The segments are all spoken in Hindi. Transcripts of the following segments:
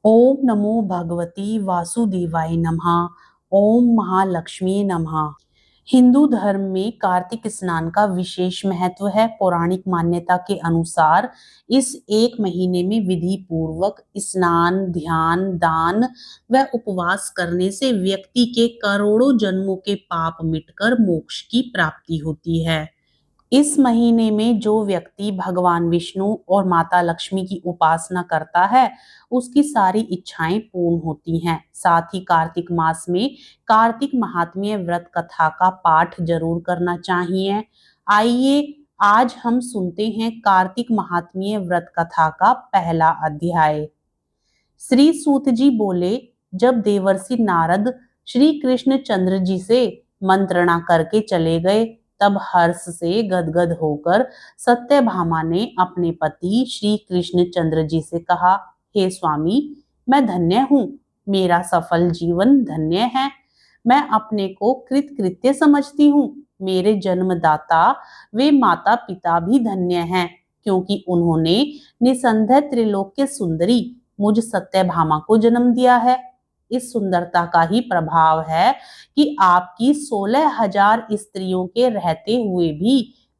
ओम नमो भगवती वासुदेवाय नमः। ओम महालक्ष्मी नमः। हिंदू धर्म में कार्तिक स्नान का विशेष महत्व है। पौराणिक मान्यता के अनुसार इस एक महीने में विधि पूर्वक स्नान, ध्यान, दान व उपवास करने से व्यक्ति के करोड़ों जन्मों के पाप मिटकर मोक्ष की प्राप्ति होती है। इस महीने में जो व्यक्ति भगवान विष्णु और माता लक्ष्मी की उपासना करता है, उसकी सारी इच्छाएं पूर्ण होती हैं। साथ ही कार्तिक मास में कार्तिक महात्म्य व्रत कथा का पाठ जरूर करना चाहिए। आइए आज हम सुनते हैं कार्तिक महात्म्य व्रत कथा का पहला अध्याय। श्री सूत जी बोले, जब देवर्षि नारद श्री कृष्ण चंद्र जी से मंत्रणा करके चले गए, तब हर्ष से गदगद होकर सत्यभामा ने अपने पति श्री कृष्ण चंद्र जी से कहा, हे स्वामी, मैं धन्य हूँ। मेरा सफल जीवन धन्य है। मैं अपने को कृतकृत्य समझती हूँ। मेरे जन्मदाता वे माता पिता भी धन्य हैं, क्योंकि उन्होंने निसंदेह त्रिलोक्य सुंदरी मुझ सत्यभामा को जन्म दिया है। इस सुंदरता का ही प्रभाव है कि आपकी 16,000 स्त्रियों के रहते हुए भी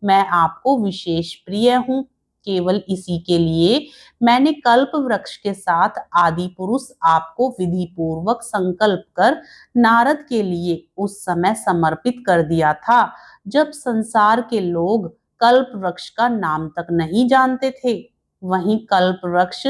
मैं आपको विशेष प्रिय हूँ। केवल इसी के लिए मैंने कल्प वृक्ष के साथ आदि पुरुष आपको विधि पूर्वक संकल्प कर नारद के लिए उस समय समर्पित कर दिया था, जब संसार के लोग कल्प वृक्ष का नाम तक नहीं जानते थे। वहीं कल्प वृक्ष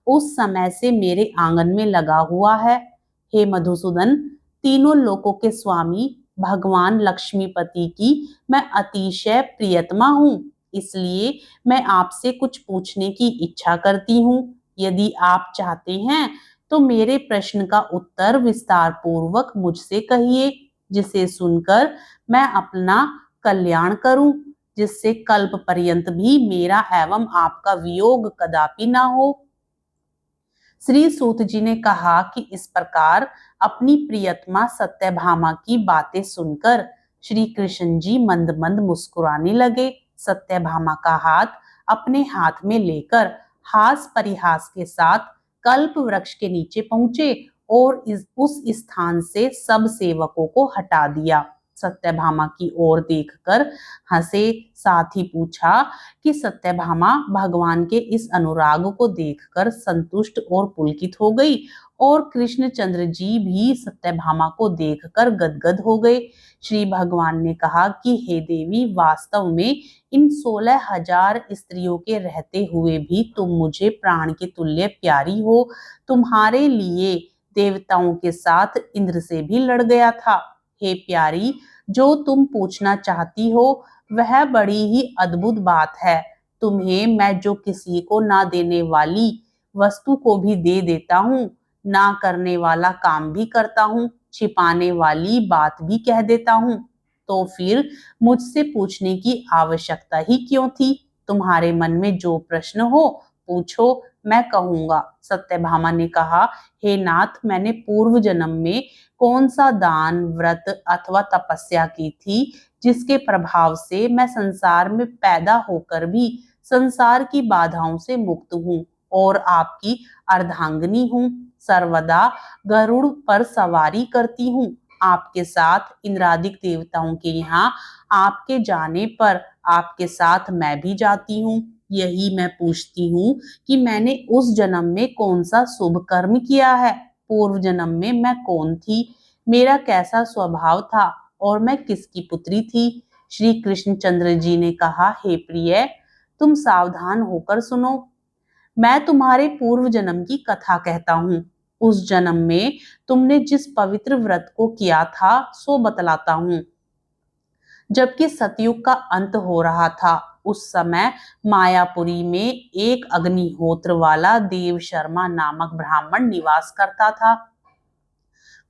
उस समय से मेरे आंगन में लगा हुआ है। हे मधुसूदन, तीनों लोकों के स्वामी भगवान लक्ष्मीपति की मैं अतिशय प्रियतमा हूँ। इसलिए मैं आपसे कुछ पूछने की इच्छा करती हूँ। यदि आप चाहते हैं तो मेरे प्रश्न का उत्तर विस्तार पूर्वक मुझसे कहिए, जिसे सुनकर मैं अपना कल्याण करूं, जिससे कल्प पर्यंत भी मेरा एवं आपका वियोग कदापि ना हो। श्री सूत जी ने कहा कि इस प्रकार अपनी प्रियतमा सत्यभामा की बातें सुनकर श्री कृष्ण जी मंद मंद मुस्कुराने लगे। सत्यभामा का हाथ अपने हाथ में लेकर हास परिहास के साथ कल्प वृक्ष के नीचे पहुंचे और उस स्थान से सब सेवकों को हटा दिया। सत्यभामा की ओर देखकर हंसे, साथ ही पूछा कि सत्यभामा भगवान के इस अनुराग को देखकर संतुष्ट और पुलकित हो गई, और कृष्णचंद्र जी भी सत्यभामा को देखकर गदगद हो गए। श्री भगवान ने कहा कि हे देवी, वास्तव में इन 16,000 स्त्रियों के रहते हुए भी तुम मुझे प्राण के तुल्य प्यारी हो। तुम्हारे लिए देवताओं के साथ इंद्र से भी लड़ गया था। हे प्यारी, जो तुम पूछना चाहती हो वह बड़ी ही अद्भुत बात है। तुम्हें मैं जो किसी को ना देने वाली वस्तु को भी दे देता हूँ, ना करने वाला काम भी करता हूँ, छिपाने वाली बात भी कह देता हूँ, तो फिर मुझसे पूछने की आवश्यकता ही क्यों थी? तुम्हारे मन में जो प्रश्न हो पूछो, मैं कहूंगा। सत्यभामा ने कहा, हे नाथ, मैंने पूर्व जन्म में कौन सा दान, व्रत अथवा तपस्या की थी, जिसके प्रभाव से मैं संसार में पैदा होकर भी संसार की बाधाओं से मुक्त हूँ और आपकी अर्धांगिनी हूँ। सर्वदा गरुड़ पर सवारी करती हूँ। आपके साथ इंद्रादिक देवताओं के यहाँ आपके जाने पर आपके साथ मैं भी जाती हूँ। यही मैं पूछती हूँ कि मैंने उस जन्म में कौन सा शुभ कर्म किया है, पूर्व जन्म में मैं कौन थी, मेरा कैसा स्वभाव था और मैं किसकी पुत्री थी? श्री कृष्णचंद्र जी ने कहा, हे प्रिय, तुम सावधान होकर सुनो। मैं तुम्हारे पूर्व जन्म की कथा कहता हूँ। उस जन्म में तुमने जिस पवित्र व्रत को किया था सो बतलाता हूँ। जबकि सतयुग का अंत हो रहा था, उस समय मायापुरी में एक अग्निहोत्र वाला देव शर्मा नामक ब्राह्मण निवास करता था।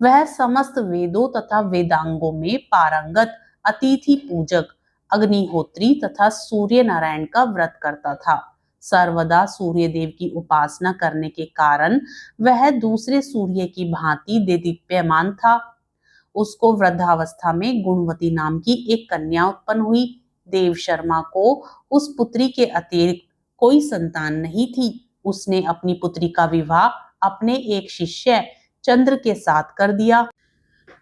वह समस्त वेदों तथा वेदांगों में पारंगत, अतिथि पूजक, अग्निहोत्री तथा सूर्य नारायण का व्रत करता था। सर्वदा सूर्य देव की उपासना करने के कारण वह दूसरे सूर्य की भांति देदीप्यमान था। उसको वृद्धावस्था में गुणवती नाम की एक कन्या उत्पन्न हुई। देव शर्मा को उस पुत्री के अतिरिक्त कोई संतान नहीं थी। उसने अपनी पुत्री का विवाह अपने एक शिष्य चंद्र के साथ कर दिया।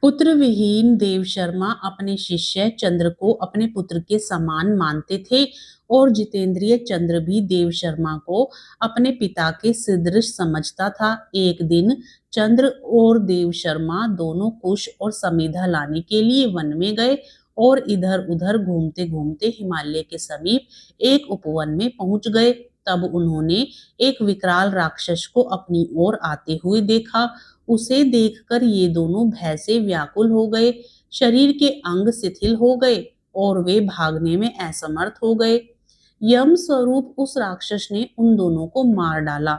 पुत्र विहीन देव शर्मा अपने शिष्य चंद्र को अपने पुत्र के समान मानते थे और जितेंद्रिय चंद्र भी देव शर्मा को अपने पिता के सदृश समझता था। एक दिन चंद्र और देव शर्मा दोनों कुश और समीधा लाने के लिए वन में गए और इधर उधर घूमते घूमते हिमालय के समीप एक उपवन में पहुंच गए। तब उन्होंने एक विकराल राक्षस को अपनी ओर आते हुए देखा। उसे देखकर ये दोनों भय से व्याकुल हो गए, शरीर के अंग शिथिल हो गए और वे भागने में असमर्थ हो गए। यम स्वरूप उस राक्षस ने उन दोनों को मार डाला।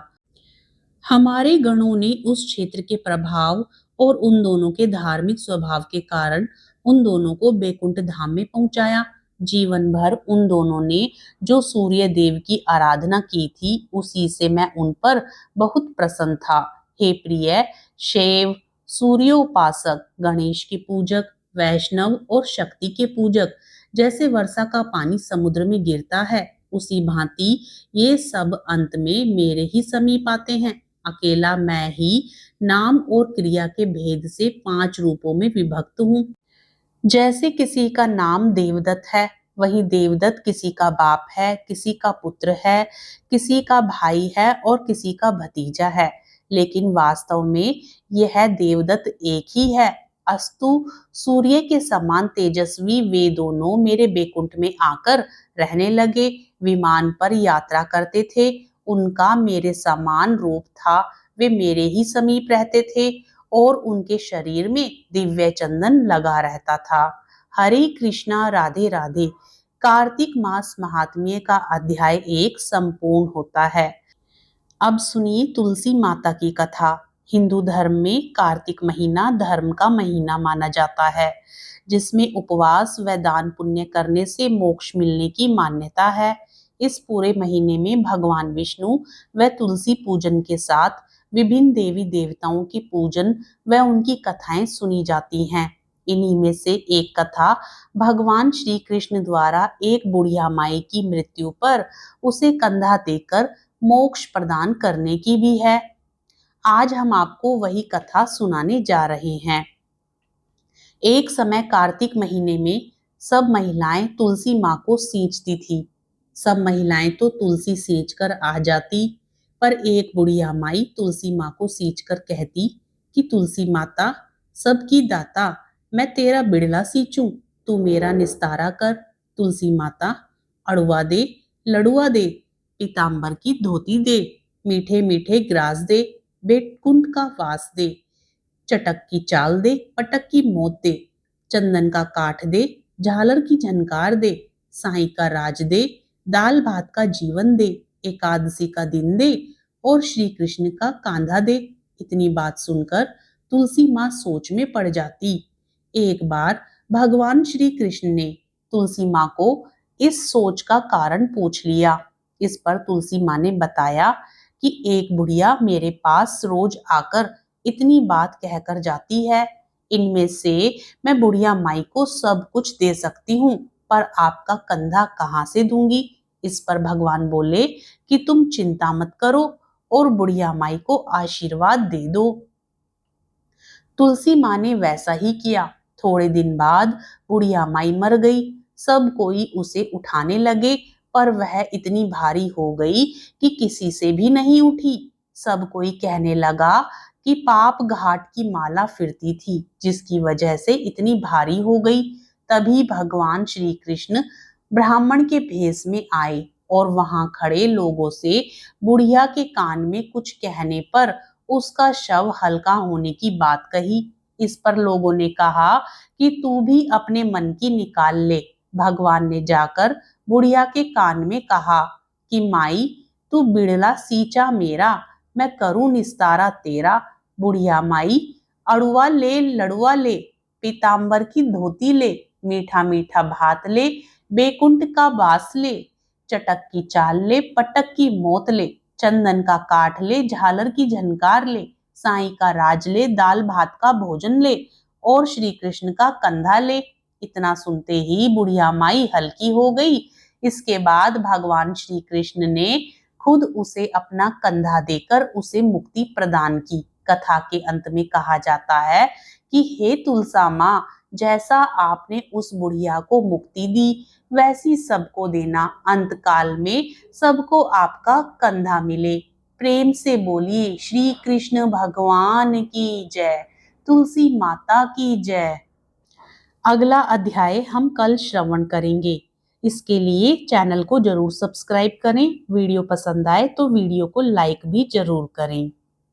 हमारे गणों ने उस क्षेत्र के प्रभाव और उन दोनों के धार्मिक स्वभाव के कारण उन दोनों को बैकुंठ धाम में पहुंचाया। जीवन भर उन दोनों ने जो सूर्य देव की आराधना की थी, उसी से मैं उन पर बहुत प्रसन्न था। हे प्रिय, शैव, सूर्योपासक, गणेश के पूजक, वैष्णव और शक्ति के पूजक, जैसे वर्षा का पानी समुद्र में गिरता है, उसी भांति ये सब अंत में मेरे ही समीप आते हैं। अकेला मैं ही नाम और क्रिया के भेद से 5 रूपों में विभक्त हूँ। जैसे किसी का नाम देवदत्त है, वही देवदत्त किसी का बाप है, किसी का पुत्र है, किसी का भाई है और किसी का भतीजा है, लेकिन वास्तव में यह देवदत्त एक ही है। अस्तु, सूर्य के समान तेजस्वी वे दोनों मेरे बैकुंठ में आकर रहने लगे। विमान पर यात्रा करते थे, उनका मेरे समान रूप था, वे मेरे ही समीप रहते थे और उनके शरीर में दिव्य चंदन लगा रहता था। हरे कृष्णा, राधे राधे। कार्तिक मास महात्म्य का अध्याय 1 संपूर्ण होता है। अब सुनिए तुलसी माता की कथा। हिंदू धर्म में कार्तिक महीना धर्म का महीना माना जाता है, जिसमें उपवास व दान पुण्य करने से मोक्ष मिलने की मान्यता है। इस पूरे महीने में भगवान विष्णु व तुलसी पूजन के साथ विभिन्न देवी देवताओं की पूजन व उनकी कथाएं सुनी जाती हैं। इन्हीं में से एक कथा भगवान श्री कृष्ण द्वारा एक बुढ़िया माई की मृत्यु पर उसे कंधा देकर मोक्ष प्रदान करने की भी है। आज हम आपको वही कथा सुनाने जा रहे हैं। एक समय कार्तिक महीने में सब महिलाएं तुलसी माँ को सींचती थी। सब महिलाएं तो तुलसी सींच कर आ जाती, पर एक बुढ़िया माई तुलसी माँ को सींच कर कहती कि तुलसी माता, सबकी दाता, मैं तेरा बिड़ला सींचूं, तू मेरा निस्तारा कर। तुलसी माता, अड़ुआ दे, लड़ुआ दे, पीतांबर की धोती दे, मीठे मीठे ग्रास दे, बैकुंठ का वास दे, चटक की चाल दे, पटक की मौत दे, चंदन का काठ दे, झालर की झनकार दे, साईं का राज दे, दाल भात का जीवन दे, एकादशी का दिन दे और श्री कृष्ण का कांधा दे। इतनी बात सुनकर तुलसी माँ सोच में पड़ जाती। एक बार भगवान श्री कृष्ण ने तुलसी माँ को इस सोच का कारण पूछ लिया। इस पर तुलसी माँ ने बताया कि एक बुढ़िया मेरे पास रोज आकर इतनी बात कहकर जाती है। इनमें से मैं बुढ़िया माई को सब कुछ दे सकती हूँ, पर आपका कंधा कहाँ से दूंगी। इस पर भगवान बोले कि तुम चिंता मत करो और बुढ़िया माई को आशीर्वाद दे दो। तुलसी माँ ने वैसा ही किया। थोड़े दिन बाद बुढ़िया माई मर गई। सब कोई उसे उठाने लगे, पर वह इतनी भारी हो गई कि किसी से भी नहीं उठी। सब कोई कहने लगा कि पाप घाट की माला फिरती थी, जिसकी वजह से इतनी भारी हो गई। तभी भगवान श्री कृष्ण ब्राह्मण के भेष में आए और वहां खड़े लोगों से बुढ़िया के कान में कुछ कहने पर उसका शव हल्का होने की बात कही। इस पर लोगों ने कहा कि तू भी अपने मन की निकाल ले। भगवान ने जाकर बुढ़िया के कान में कहा कि माई, तू बिड़ला सींचा मेरा, मैं करूं निस्तारा तेरा। बुढ़िया माई, अड़ुआ ले, लड़ुआ ले, पीतांबर की धोती ले, मीठा मीठा भात ले, बैकुंठ का वास ले, चटक की चाल ले, पटक की मौत ले, चंदन का काठ ले, झालर की झनकार ले, साईं का राज ले, दाल भात का भोजन ले और श्री कृष्ण का कंधा ले। इतना सुनते ही बुढ़िया माई हल्की हो गई। इसके बाद भगवान श्री कृष्ण ने खुद उसे अपना कंधा देकर उसे मुक्ति प्रदान की। कथा के अंत में कहा जाता है कि हे तुलसा माँ, जैसा आपने उस बुढ़िया को मुक्ति दी वैसी सबको देना, अंत काल में सबको आपका कंधा मिले। प्रेम से बोलिए श्री कृष्ण भगवान की जय, तुलसी माता की जय। अगला अध्याय हम कल श्रवण करेंगे। इसके लिए चैनल को जरूर सब्सक्राइब करें। वीडियो पसंद आए तो वीडियो को लाइक भी जरूर करें।